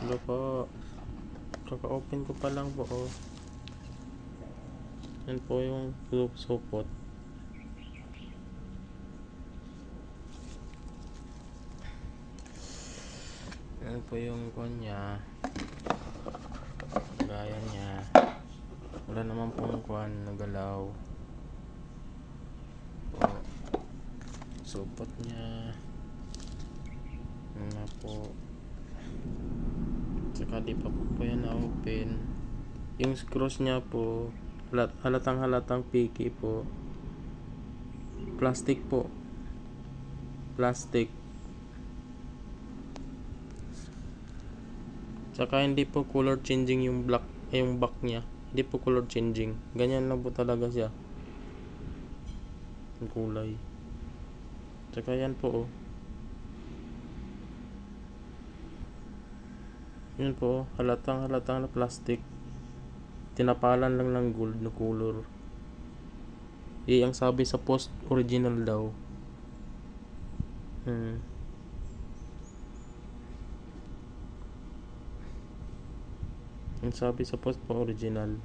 Hello po. Kaka-open ko pa lang po. Oh. Yan po yung group support. Yan po yung kanya. Gaya niya. Wala naman pong kwan nagalaw. Po. Support niya. Yan na po. Saka di pa po yan na-open. Yung screws niya po, halatang picky po. Plastic po. Plastic. Saka hindi po color changing yung back niya. Hindi po color changing. Ganyan lang po talaga siya. Yung kulay. Saka yan po oh. Yun po, halatang na plastic. Tinapalan lang ng gold na color. Ang sabi sa post, original daw. Ang sabi sa post po, original.